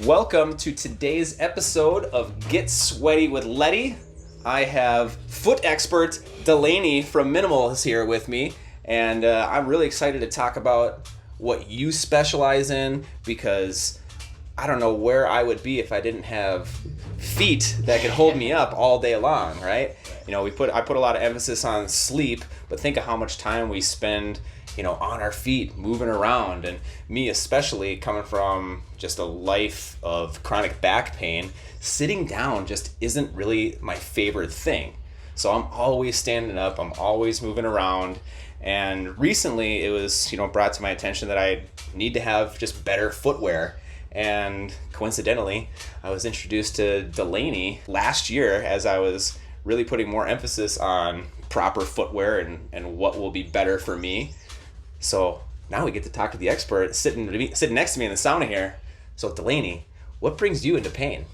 Welcome to today's episode of Get Sweaty with Leddy. I have foot expert Delaney from Minnemals here with me, and I'm really excited to talk about what you specialize in, because I don't know where I would be if I didn't have feet that could hold me up all day long, right? You know, I put a lot of emphasis on sleep, but think of how much time we spend, on our feet, moving around. And me especially, coming from just a life of chronic back pain, sitting down just isn't really my favorite thing. So I'm always standing up, I'm always moving around. And recently it was, brought to my attention that I need to have just better footwear. And coincidentally, I was introduced to Delaney last year as I was really putting more emphasis on proper footwear and what will be better for me. So now we get to talk to the expert sitting next to me in the sauna here. So Delaney, what brings you into pain?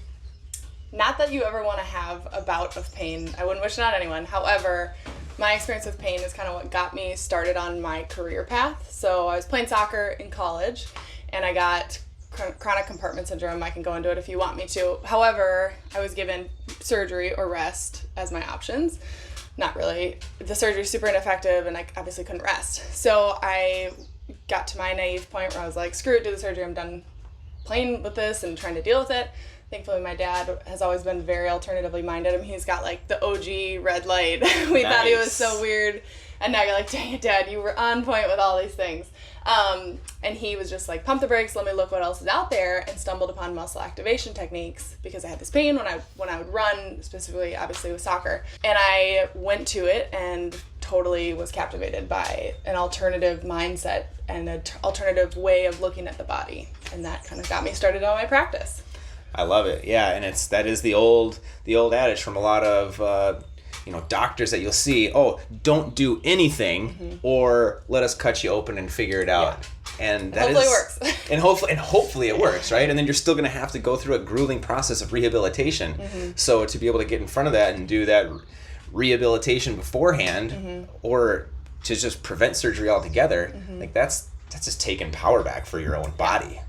Not that you ever want to have a bout of pain. I wouldn't wish it on anyone. However, my experience with pain is kind of what got me started on my career path. So I was playing soccer in college, and I got chronic compartment syndrome. I can go into it if you want me to. However, I was given surgery or rest as my options. Not really. The surgery was super ineffective, and I obviously couldn't rest. So I got to my naive point where I was like, screw it, do the surgery. I'm done playing with this and trying to deal with it. Thankfully, my dad has always been very alternatively minded. I mean, he's got like the OG red light. We thought he was so weird. And now you're like, dang it, Dad, you were on point with all these things. And he was just like, pump the brakes, let me look what else is out there, and stumbled upon muscle activation techniques because I had this pain when I would run, specifically, obviously, with soccer. And I went to it and totally was captivated by an alternative mindset and an alternative way of looking at the body. And that kind of got me started on my practice. I love it. Yeah, and that is the old adage from a lot of doctors that you'll see. Oh, don't do anything, or let us cut you open and figure it out. Yeah. And that hopefully it works. and hopefully it works, right? And then you're still going to have to go through a grueling process of rehabilitation. So to be able to get in front of that and do that rehabilitation beforehand, or to just prevent surgery altogether, like that's just taking power back for your own body.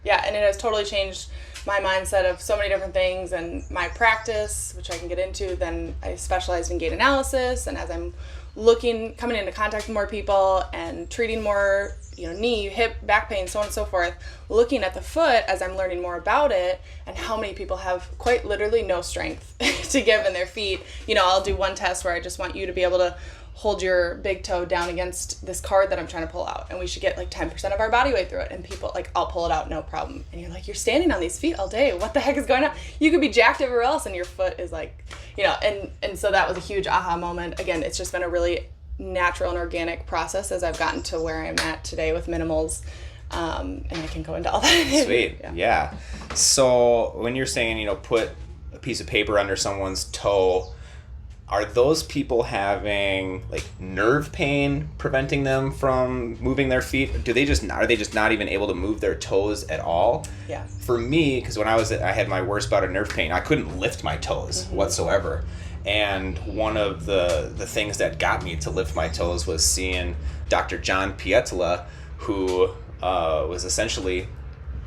Yeah, and it has totally changed my mindset of so many different things, and my practice, which I can get into. Then I specialized in gait analysis, and as I'm coming into contact with more people and treating more, knee, hip, back pain, so on and so forth, looking at the foot as I'm learning more about it, and how many people have quite literally no strength to give in their feet. I'll do one test where I just want you to be able to hold your big toe down against this card that I'm trying to pull out, and we should get like 10% of our body weight through it, and people like, I'll pull it out, no problem. And you're like, you're standing on these feet all day, what the heck is going on? You could be jacked everywhere else and your foot is like, and so that was a huge aha moment. Again, it's just been a really natural and organic process as I've gotten to where I'm at today with Minnemals, and I can go into all that. Sweet. Yeah. So when you're saying, put a piece of paper under someone's toe, are those people having like nerve pain preventing them from moving their feet? Are they just not even able to move their toes at all? Yeah. For me, because when I had my worst bout of nerve pain, I couldn't lift my toes whatsoever. And one of the things that got me to lift my toes was seeing Dr. John Pietola, who was essentially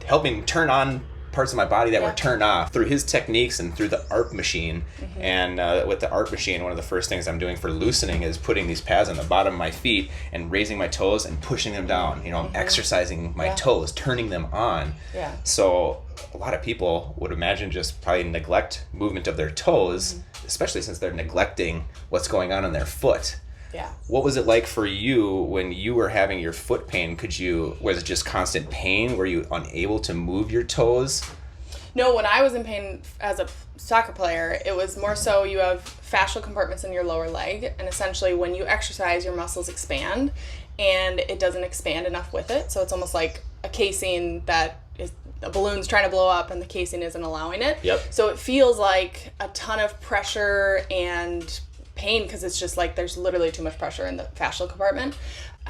helping turn on parts of my body that were turned off through his techniques and through the ARP machine. And with the ARP machine, one of the first things I'm doing for loosening is putting these pads on the bottom of my feet and raising my toes and pushing them down. I'm exercising my toes, turning them on. Yeah. So a lot of people would imagine just probably neglect movement of their toes, especially since they're neglecting what's going on in their foot. Yeah. What was it like for you when you were having your foot pain? Was it just constant pain? Were you unable to move your toes? No, when I was in pain as a soccer player, it was more so you have fascial compartments in your lower leg, and essentially when you exercise, your muscles expand, and it doesn't expand enough with it. So it's almost like a casing that is a balloon's trying to blow up and the casing isn't allowing it. Yep. So it feels like a ton of pressure and pain because it's just like there's literally too much pressure in the fascial compartment.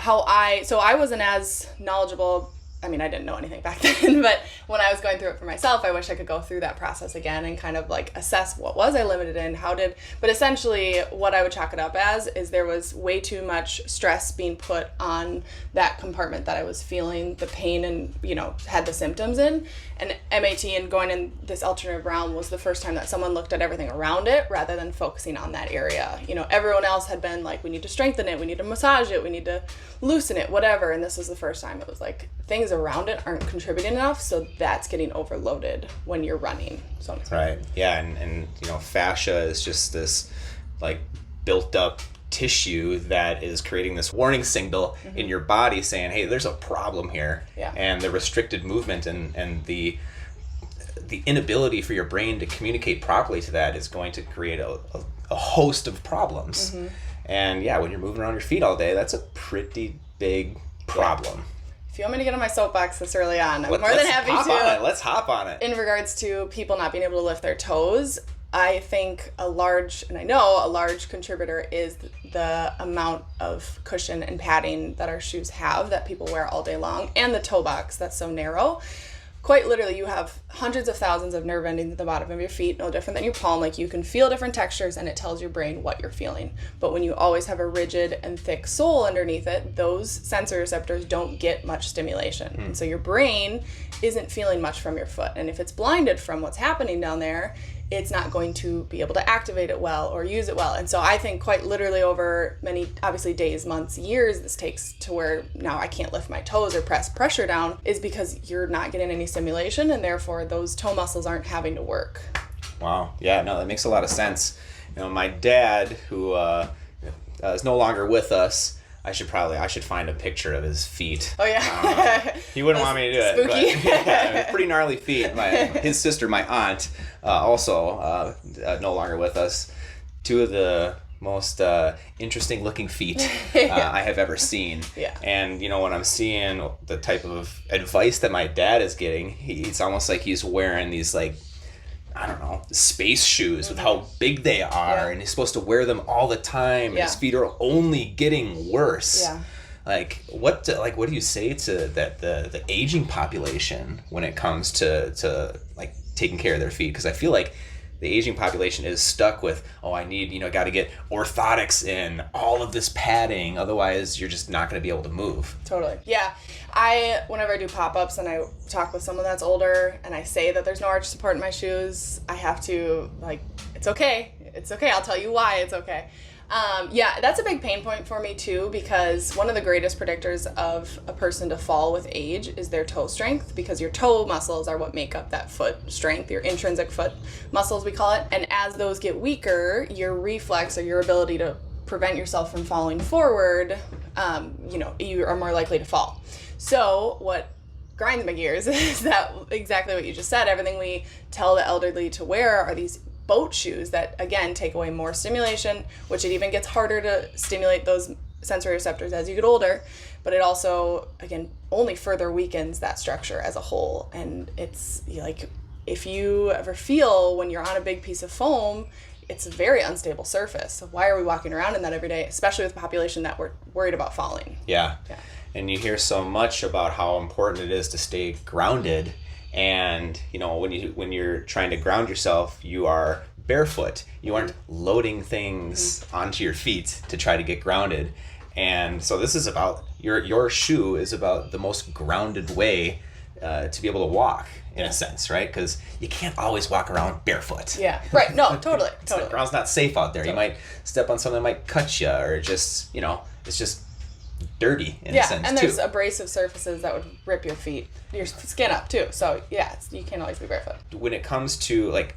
So I wasn't as knowledgeable I mean, I didn't know anything back then, but when I was going through it for myself, I wish I could go through that process again and kind of like assess what was I limited in, but essentially what I would chalk it up as is there was way too much stress being put on that compartment that I was feeling the pain and, had the symptoms in. And MAT and going in this alternative realm was the first time that someone looked at everything around it rather than focusing on that area. Everyone else had been like, we need to strengthen it, we need to massage it, we need to loosen it, whatever. And this was the first time it was like things around it aren't contributing enough, so that's getting overloaded when you're running. So right. Yeah, and fascia is just this like built up tissue that is creating this warning signal in your body saying, hey, there's a problem here. Yeah. And the restricted movement and the inability for your brain to communicate properly to that is going to create a host of problems. And yeah, when you're moving around your feet all day, that's a pretty big problem. Yeah. If you want me to get on my soapbox this early on, I'm more than happy to. Let's hop on it. In regards to people not being able to lift their toes, I think a large contributor is the amount of cushion and padding that our shoes have that people wear all day long, and the toe box that's so narrow. Quite literally, you have hundreds of thousands of nerve endings at the bottom of your feet, no different than your palm. Like, you can feel different textures and it tells your brain what you're feeling. But when you always have a rigid and thick sole underneath it, those sensory receptors don't get much stimulation. And so your brain isn't feeling much from your foot. And if it's blinded from what's happening down there, it's not going to be able to activate it well or use it well. And so I think quite literally over many, obviously days, months, years, this takes to where now I can't lift my toes or press pressure down, is because you're not getting any stimulation, and therefore those toe muscles aren't having to work. Wow. Yeah, no, that makes a lot of sense. My dad, who is no longer with us, I should find a picture of his feet. Oh yeah. He wouldn't want me to do it. Spooky. But, yeah, pretty gnarly feet. His sister, my aunt, also no longer with us. Two of the most interesting looking feet I have ever seen. Yeah. And when I'm seeing the type of advice that my dad is getting, it's almost like he's wearing these like, I don't know, space shoes with how big they are, and he's supposed to wear them all the time, and his feet are only getting worse. Yeah. What do you say to the aging population when it comes to like taking care of their feet? Because I feel like the aging population is stuck with, got to get orthotics in, all of this padding, otherwise you're just not going to be able to move. Totally. Yeah. Whenever I do pop-ups and I talk with someone that's older and I say that there's no arch support in my shoes, I have to, it's okay. It's okay. I'll tell you why it's okay. That's a big pain point for me too, because one of the greatest predictors of a person to fall with age is their toe strength, because your toe muscles are what make up that foot strength, your intrinsic foot muscles, we call it. And as those get weaker, your reflex or your ability to prevent yourself from falling forward, you are more likely to fall. So what grinds my gears is that exactly what you just said. Everything we tell the elderly to wear are these boat shoes that, again, take away more stimulation, which it even gets harder to stimulate those sensory receptors as you get older. But it also, again, only further weakens that structure as a whole. And it's like, if you ever feel when you're on a big piece of foam, it's a very unstable surface. So why are we walking around in that every day, especially with a population that we're worried about falling? Yeah. And you hear so much about how important it is to stay grounded. And when you're trying to ground yourself, you are barefoot. You aren't loading things onto your feet to try to get grounded. And so this is about your shoe is about the most grounded way to be able to walk, in a sense, right? Because you can't always walk around barefoot. Yeah, right. No, totally. The ground's not safe out there. Totally. You might step on something that might cut you, or just it's just dirty in a sense too. And there's abrasive surfaces that would rip your skin up too. So you can't always be barefoot. When it comes to like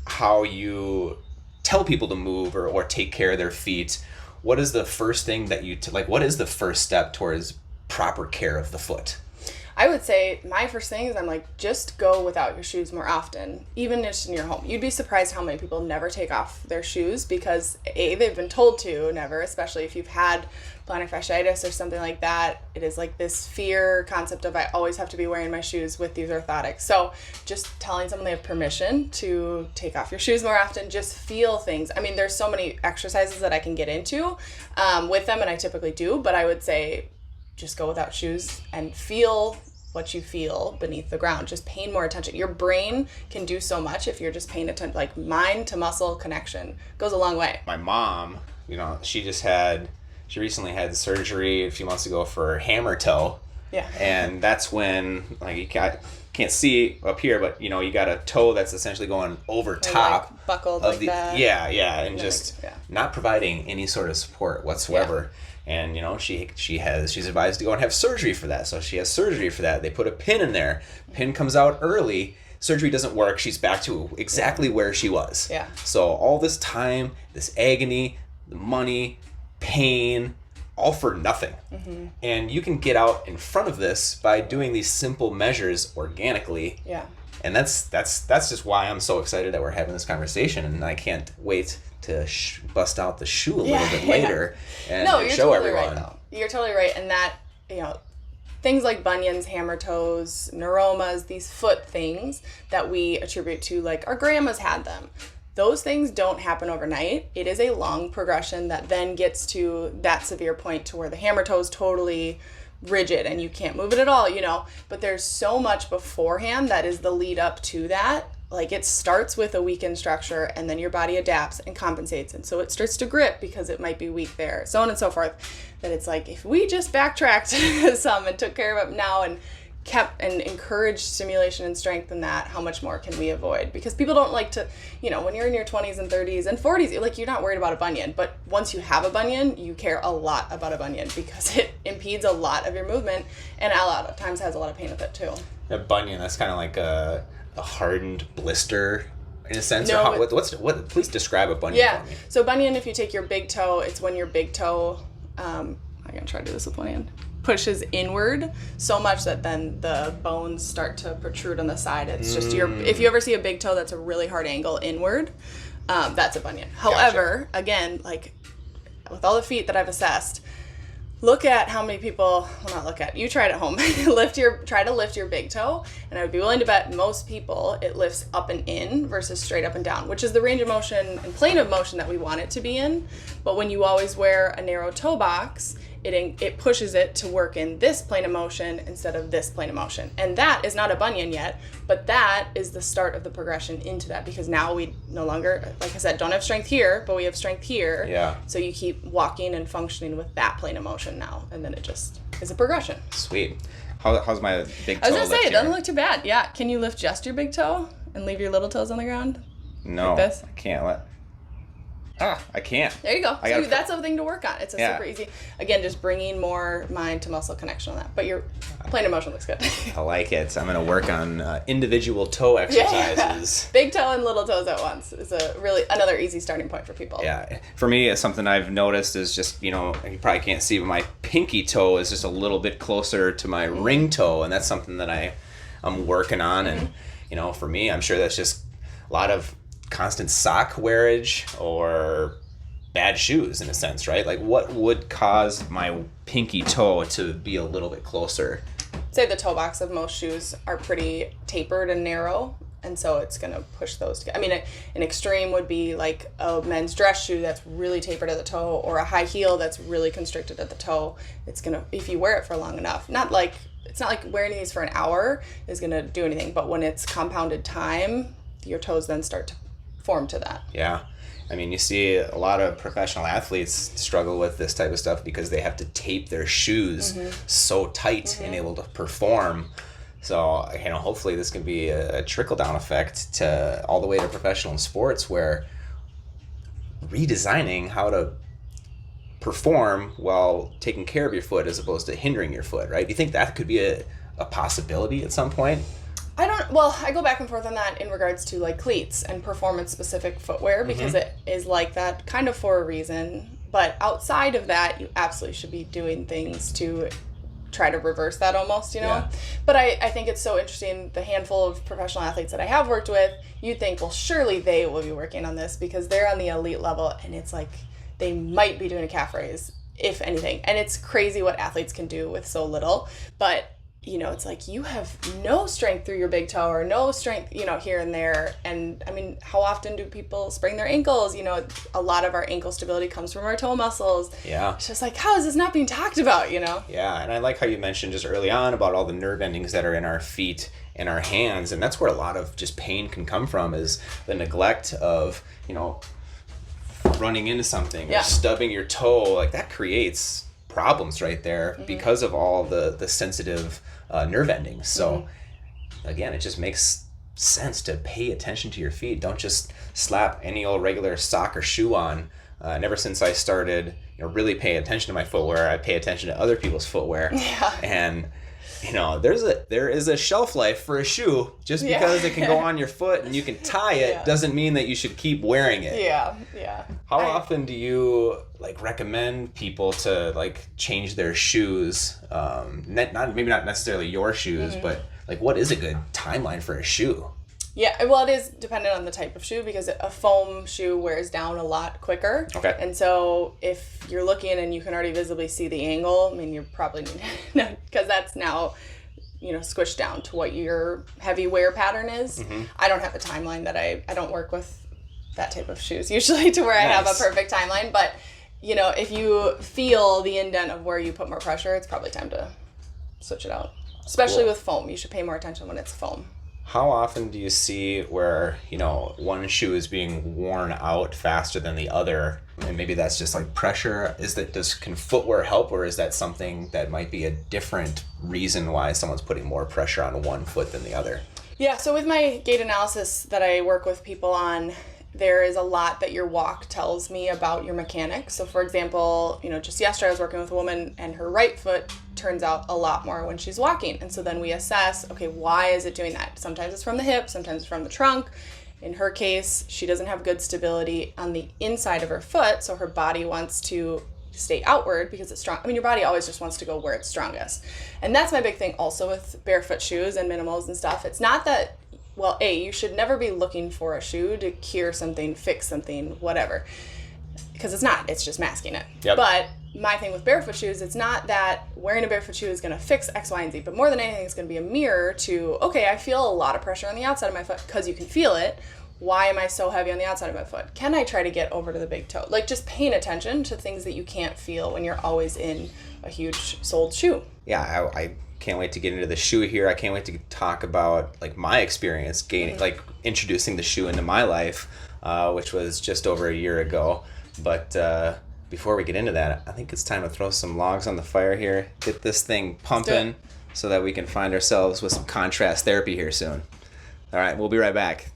how you tell people to move or take care of their feet, what is the first thing that what is the first step towards proper care of the foot? I would say my first thing is I'm like, just go without your shoes more often, even just in your home. You'd be surprised how many people never take off their shoes because they've been told to never, especially if you've had plantar fasciitis or something like that. It is like this fear concept of I always have to be wearing my shoes with these orthotics. So just telling someone they have permission to take off your shoes more often, just feel things. I mean, there's so many exercises that I can get into with them, and I typically do, but I would say just go without shoes and feel what you feel beneath the ground. Just paying more attention. Your brain can do so much if you're just paying attention. Like mind to muscle connection goes a long way. My mom, she recently had surgery a few months ago for hammer toe. Yeah. And that's when, like, you can't see up here, but, you got a toe that's essentially going over top. Like buckled of like the, that. Yeah, and just not providing any sort of support whatsoever. Yeah. And, she's advised to go and have surgery for that. So she has surgery for that. They put a pin in there. Pin comes out early. Surgery doesn't work. She's back to exactly where she was. Yeah. So all this time, this agony, the money, pain, all for nothing. Mm-hmm. And you can get out in front of this by doing these simple measures organically. Yeah. And that's just why I'm so excited that we're having this conversation, and I can't wait to bust out the shoe a little bit later and show totally everyone. Right, though. You're totally right, and that things like bunions, hammer toes, neuromas, these foot things that we attribute to, like, our grandmas had them. Those things don't happen overnight. It is a long progression that then gets to that severe point to where the hammer toe is totally rigid and you can't move it at all, But there's so much beforehand that is the lead up to that. Like, it starts with a weakened structure and then your body adapts and compensates. And so it starts to grip because it might be weak there, so on and so forth. That it's like, if we just backtracked some and took care of it now and kept and encouraged stimulation and strength in that, how much more can we avoid? Because people don't like to, when you're in your 20s and 30s and 40s, like, you're not worried about a bunion, but once you have a bunion, you care a lot about a bunion because it impedes a lot of your movement and a lot of times has a lot of pain with it too. A bunion, that's kind of like a hardened blister in a sense. No, Please describe a bunion for me. So bunion, if you take your big toe, it's when your big toe, I'm gonna try to do this with one hand, pushes inward so much that then the bones start to protrude on the side. It's just if you ever see a big toe that's a really hard angle inward, that's a bunion. However, again, like with all the feet that I've assessed, look at how many people, you try it at home, try to lift your big toe, and I would be willing to bet most people it lifts up and in versus straight up and down, which is the range of motion and plane of motion that we want it to be in. But when you always wear a narrow toe box, it pushes it to work in this plane of motion instead of this plane of motion. And that is not a bunion yet, but that is the start of the progression into that, because now we no longer, like I said, don't have strength here, but we have strength here. Yeah. So you keep walking and functioning with that plane of motion now, and then it just is a progression. Sweet. How's my big toe? I was going to say, it doesn't look too bad. Yeah. Can you lift just your big toe and leave your little toes on the ground? No, like this? I can't. I can't. There you go. So that's a thing to work on. It's super easy. Again, just bringing more mind to muscle connection on that. But your plane of motion looks good. I like it. I'm going to work on individual toe exercises. Yeah. Big toe and little toes at once is another easy starting point for people. Yeah. For me, it's something I've noticed is just, you probably can't see, but my pinky toe is just a little bit closer to my ring toe. And that's something that I'm working on. And, for me, I'm sure that's just a lot of constant sock wearage or bad shoes in a sense, right? Like, what would cause my pinky toe to be a little bit closer? Say the toe box of most shoes are pretty tapered and narrow, and so it's going to push those together. I mean, an extreme would be like a men's dress shoe that's really tapered at the toe, or a high heel that's really constricted at the toe. It's going to, if you wear it for long enough, it's not like wearing these for an hour is going to do anything, but when it's compounded time, your toes then start to form to that. Yeah. I mean, you see a lot of professional athletes struggle with this type of stuff because they have to tape their shoes so tight and able to perform. So, hopefully this can be a trickle-down effect to all the way to professional sports, where redesigning how to perform while taking care of your foot as opposed to hindering your foot, right? Do you think that could be a possibility at some point? I go back and forth on that in regards to like cleats and performance-specific footwear, because it is like that kind of for a reason. But outside of that, you absolutely should be doing things to try to reverse that almost, Yeah. But I think it's so interesting, the handful of professional athletes that I have worked with, you'd think, well, surely they will be working on this because they're on the elite level, and it's like they might be doing a calf raise, if anything. And it's crazy what athletes can do with so little. But it's like you have no strength through your big toe or no strength, here and there. And I mean, how often do people sprain their ankles? A lot of our ankle stability comes from our toe muscles. Yeah. It's just like, how is this not being talked about, Yeah, and I like how you mentioned just early on about all the nerve endings that are in our feet and our hands. And that's where a lot of just pain can come from, is the neglect of, running into something or stubbing your toe. Like, that creates problems right there because of all the sensitive nerve endings. So again, it just makes sense to pay attention to your feet. Don't just slap any old regular sock or shoe on. And ever since I started really paying attention to my footwear, I pay attention to other people's footwear. Yeah. And there is a shelf life for a shoe. Just because it can go on your foot and you can tie it doesn't mean that you should keep wearing it. Yeah. How often do you recommend people to change their shoes? Maybe not necessarily your shoes, but what is a good timeline for a shoe? Yeah, well, it is dependent on the type of shoe, because a foam shoe wears down a lot quicker. Okay. And so if you're looking and you can already visibly see the angle, I mean, you're probably, because that's now, squished down to what your heavy wear pattern is. I don't have a timeline that I don't work with that type of shoes usually to where I have a perfect timeline. But, if you feel the indent of where you put more pressure, it's probably time to switch it out. Especially with foam. You should pay more attention when it's foam. How often do you see where, one shoe is being worn out faster than the other? And maybe that's just pressure. Can footwear help, or is that something that might be a different reason why someone's putting more pressure on one foot than the other? Yeah, so with my gait analysis that I work with people on, there is a lot that your walk tells me about your mechanics. So for example, just yesterday I was working with a woman and her right foot turns out a lot more when she's walking. And so then we assess, okay, why is it doing that? Sometimes it's from the hip, sometimes it's from the trunk. In her case, she doesn't have good stability on the inside of her foot, so her body wants to stay outward because it's strong. I mean, your body always just wants to go where it's strongest. And that's my big thing also with barefoot shoes and Minnemals and stuff. It's not that, well, you should never be looking for a shoe to cure something, fix something, whatever. Because it's not. It's just masking it. Yep. But my thing with barefoot shoes, it's not that wearing a barefoot shoe is going to fix X, Y, and Z. But more than anything, it's going to be a mirror to, okay, I feel a lot of pressure on the outside of my foot, because you can feel it. Why am I so heavy on the outside of my foot? Can I try to get over to the big toe? Just paying attention to things that you can't feel when you're always in a huge soled shoe. Yeah, I can't wait to get into the shoe here. I can't wait to talk about my experience introducing the shoe into my life, which was just over a year ago. But before we get into that, I think it's time to throw some logs on the fire here, get this thing pumping so that we can find ourselves with some contrast therapy here soon. All right, we'll be right back.